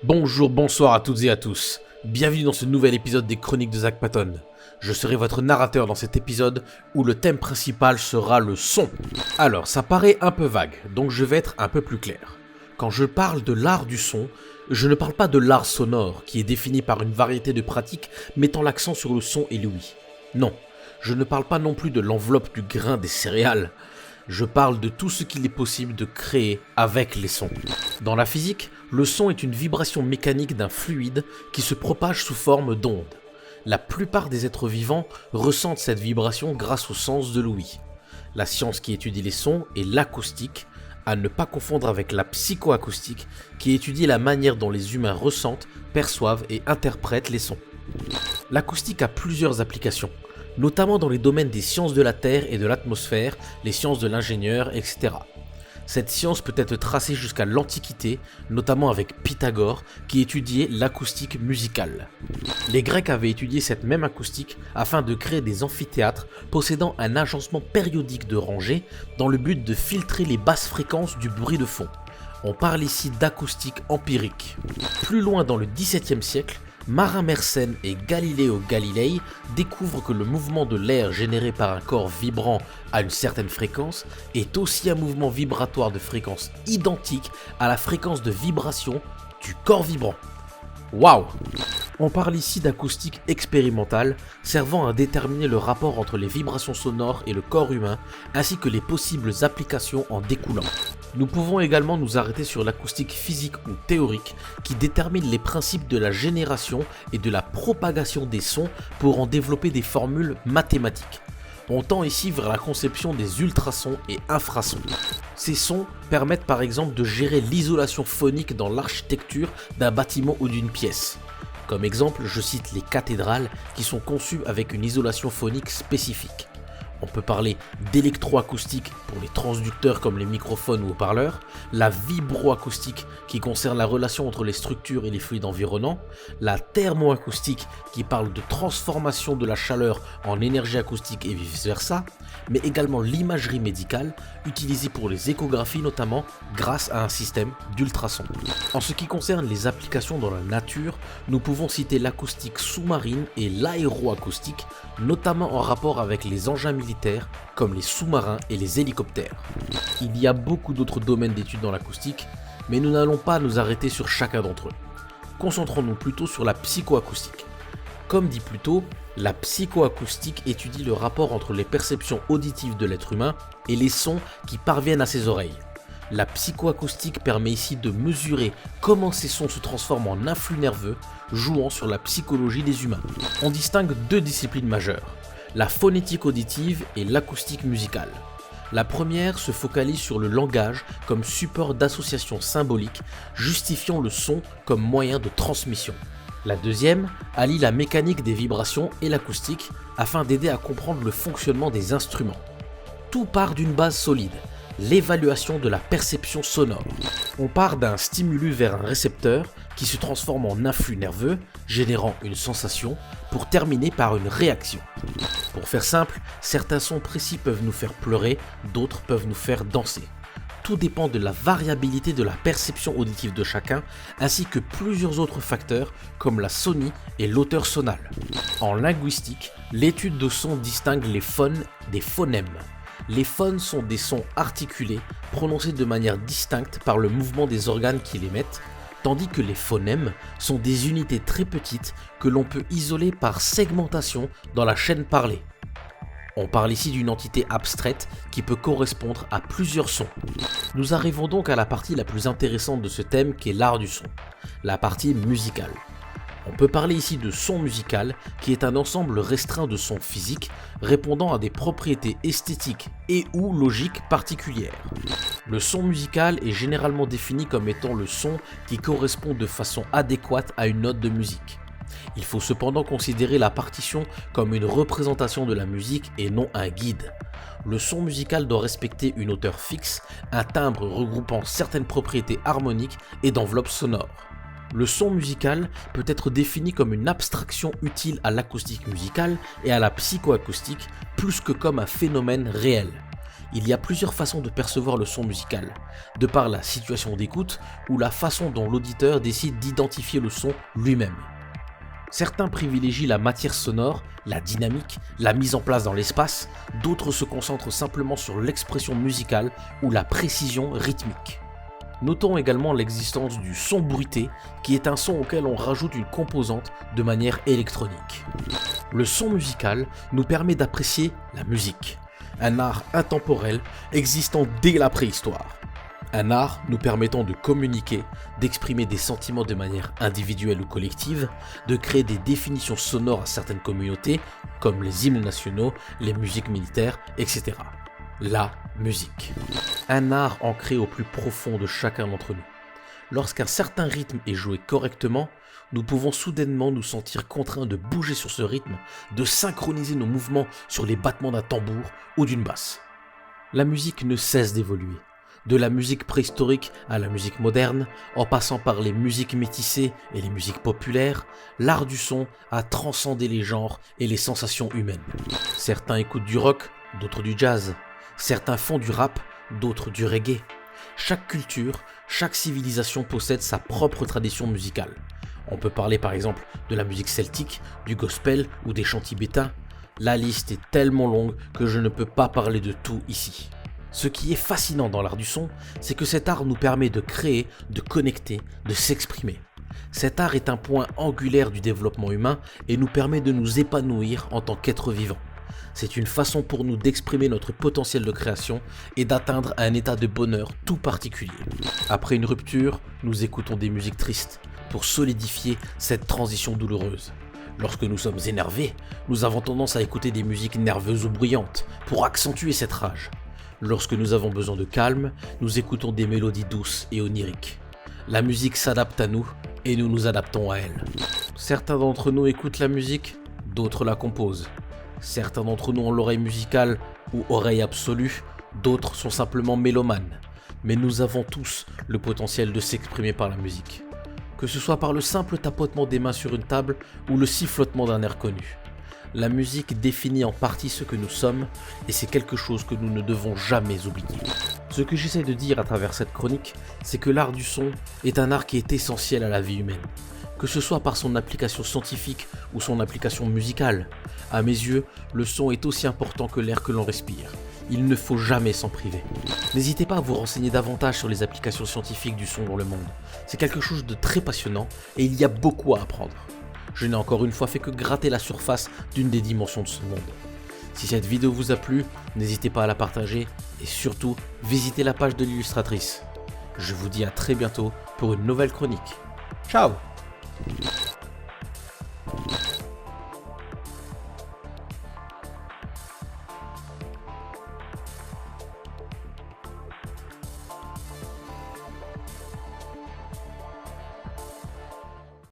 Bonjour, bonsoir à toutes et à tous. Bienvenue dans ce nouvel épisode des Chroniques de Zach Patton. Je serai votre narrateur dans cet épisode où le thème principal sera le son. Alors, ça paraît un peu vague, donc je vais être un peu plus clair. Quand je parle de l'art du son, je ne parle pas de l'art sonore qui est défini par une variété de pratiques mettant l'accent sur le son et l'ouïe. Non, je ne parle pas non plus de l'enveloppe du grain des céréales. Je parle de tout ce qu'il est possible de créer avec les sons. Dans la physique, le son est une vibration mécanique d'un fluide qui se propage sous forme d'onde. La plupart des êtres vivants ressentent cette vibration grâce au sens de l'ouïe. La science qui étudie les sons est l'acoustique, à ne pas confondre avec la psychoacoustique qui étudie la manière dont les humains ressentent, perçoivent et interprètent les sons. L'acoustique a plusieurs applications, notamment dans les domaines des sciences de la Terre et de l'atmosphère, les sciences de l'ingénieur, etc. Cette science peut être tracée jusqu'à l'Antiquité, notamment avec Pythagore, qui étudiait l'acoustique musicale. Les Grecs avaient étudié cette même acoustique afin de créer des amphithéâtres possédant un agencement périodique de rangées dans le but de filtrer les basses fréquences du bruit de fond. On parle ici d'acoustique empirique. Plus loin dans le XVIIe siècle, Marin Mersenne et Galileo Galilei découvrent que le mouvement de l'air généré par un corps vibrant à une certaine fréquence est aussi un mouvement vibratoire de fréquence identique à la fréquence de vibration du corps vibrant. Waouh! On parle ici d'acoustique expérimentale, servant à déterminer le rapport entre les vibrations sonores et le corps humain, ainsi que les possibles applications en découlant. Nous pouvons également nous arrêter sur l'acoustique physique ou théorique, qui détermine les principes de la génération et de la propagation des sons pour en développer des formules mathématiques. On tend ici vers la conception des ultrasons et infrasons. Ces sons permettent par exemple de gérer l'isolation phonique dans l'architecture d'un bâtiment ou d'une pièce. Comme exemple, je cite les cathédrales qui sont conçues avec une isolation phonique spécifique. On peut parler d'électroacoustique pour les transducteurs comme les microphones ou haut-parleurs, la vibroacoustique qui concerne la relation entre les structures et les fluides environnants, la thermoacoustique qui parle de transformation de la chaleur en énergie acoustique et vice-versa, mais également l'imagerie médicale utilisée pour les échographies notamment grâce à un système d'ultrasons. En ce qui concerne les applications dans la nature, nous pouvons citer l'acoustique sous-marine et l'aéroacoustique, notamment en rapport avec les engins militaires comme les sous-marins et les hélicoptères. Il y a beaucoup d'autres domaines d'études dans l'acoustique, mais nous n'allons pas nous arrêter sur chacun d'entre eux. Concentrons-nous plutôt sur la psychoacoustique. Comme dit plus tôt, la psychoacoustique étudie le rapport entre les perceptions auditives de l'être humain et les sons qui parviennent à ses oreilles. La psychoacoustique permet ici de mesurer comment ces sons se transforment en influx nerveux, jouant sur la psychologie des humains. On distingue deux disciplines majeures, la phonétique auditive et l'acoustique musicale. La première se focalise sur le langage comme support d'association symbolique, justifiant le son comme moyen de transmission. La deuxième allie la mécanique des vibrations et l'acoustique afin d'aider à comprendre le fonctionnement des instruments. Tout part d'une base solide, l'évaluation de la perception sonore. On part d'un stimulus vers un récepteur qui se transforme en influx nerveux, générant une sensation, pour terminer par une réaction. Pour faire simple, certains sons précis peuvent nous faire pleurer, d'autres peuvent nous faire danser. Tout dépend de la variabilité de la perception auditive de chacun, ainsi que plusieurs autres facteurs comme la sonie et l'auteur sonale. En linguistique, l'étude de sons distingue les phones des phonèmes. Les phones sont des sons articulés, prononcés de manière distincte par le mouvement des organes qui l'émettent, tandis que les phonèmes sont des unités très petites que l'on peut isoler par segmentation dans la chaîne parlée. On parle ici d'une entité abstraite qui peut correspondre à plusieurs sons. Nous arrivons donc à la partie la plus intéressante de ce thème qui est l'art du son, la partie musicale. On peut parler ici de son musical qui est un ensemble restreint de sons physiques répondant à des propriétés esthétiques et ou logiques particulières. Le son musical est généralement défini comme étant le son qui correspond de façon adéquate à une note de musique. Il faut cependant considérer la partition comme une représentation de la musique et non un guide. Le son musical doit respecter une hauteur fixe, un timbre regroupant certaines propriétés harmoniques et d'enveloppe sonore. Le son musical peut être défini comme une abstraction utile à l'acoustique musicale et à la psychoacoustique plus que comme un phénomène réel. Il y a plusieurs façons de percevoir le son musical, de par la situation d'écoute ou la façon dont l'auditeur décide d'identifier le son lui-même. Certains privilégient la matière sonore, la dynamique, la mise en place dans l'espace, d'autres se concentrent simplement sur l'expression musicale ou la précision rythmique. Notons également l'existence du son bruité, qui est un son auquel on rajoute une composante de manière électronique. Le son musical nous permet d'apprécier la musique, un art intemporel existant dès la préhistoire. Un art nous permettant de communiquer, d'exprimer des sentiments de manière individuelle ou collective, de créer des définitions sonores à certaines communautés, comme les hymnes nationaux, les musiques militaires, etc. La musique. Un art ancré au plus profond de chacun d'entre nous. Lorsqu'un certain rythme est joué correctement, nous pouvons soudainement nous sentir contraints de bouger sur ce rythme, de synchroniser nos mouvements sur les battements d'un tambour ou d'une basse. La musique ne cesse d'évoluer. De la musique préhistorique à la musique moderne, en passant par les musiques métissées et les musiques populaires, l'art du son a transcendé les genres et les sensations humaines. Certains écoutent du rock, d'autres du jazz. Certains font du rap, d'autres du reggae. Chaque culture, chaque civilisation possède sa propre tradition musicale. On peut parler par exemple de la musique celtique, du gospel ou des chants tibétains. La liste est tellement longue que je ne peux pas parler de tout ici. Ce qui est fascinant dans l'art du son, c'est que cet art nous permet de créer, de connecter, de s'exprimer. Cet art est un point angulaire du développement humain et nous permet de nous épanouir en tant qu'êtres vivants. C'est une façon pour nous d'exprimer notre potentiel de création et d'atteindre un état de bonheur tout particulier. Après une rupture, nous écoutons des musiques tristes pour solidifier cette transition douloureuse. Lorsque nous sommes énervés, nous avons tendance à écouter des musiques nerveuses ou bruyantes pour accentuer cette rage. Lorsque nous avons besoin de calme, nous écoutons des mélodies douces et oniriques. La musique s'adapte à nous et nous nous adaptons à elle. Certains d'entre nous écoutent la musique, d'autres la composent. Certains d'entre nous ont l'oreille musicale ou oreille absolue, d'autres sont simplement mélomanes. Mais nous avons tous le potentiel de s'exprimer par la musique. Que ce soit par le simple tapotement des mains sur une table ou le sifflotement d'un air connu. La musique définit en partie ce que nous sommes et c'est quelque chose que nous ne devons jamais oublier. Ce que j'essaie de dire à travers cette chronique, c'est que l'art du son est un art qui est essentiel à la vie humaine. Que ce soit par son application scientifique ou son application musicale, à mes yeux, le son est aussi important que l'air que l'on respire. Il ne faut jamais s'en priver. N'hésitez pas à vous renseigner davantage sur les applications scientifiques du son dans le monde. C'est quelque chose de très passionnant et il y a beaucoup à apprendre. Je n'ai encore une fois fait que gratter la surface d'une des dimensions de ce monde. Si cette vidéo vous a plu, n'hésitez pas à la partager et surtout, visitez la page de l'illustratrice. Je vous dis à très bientôt pour une nouvelle chronique. Ciao!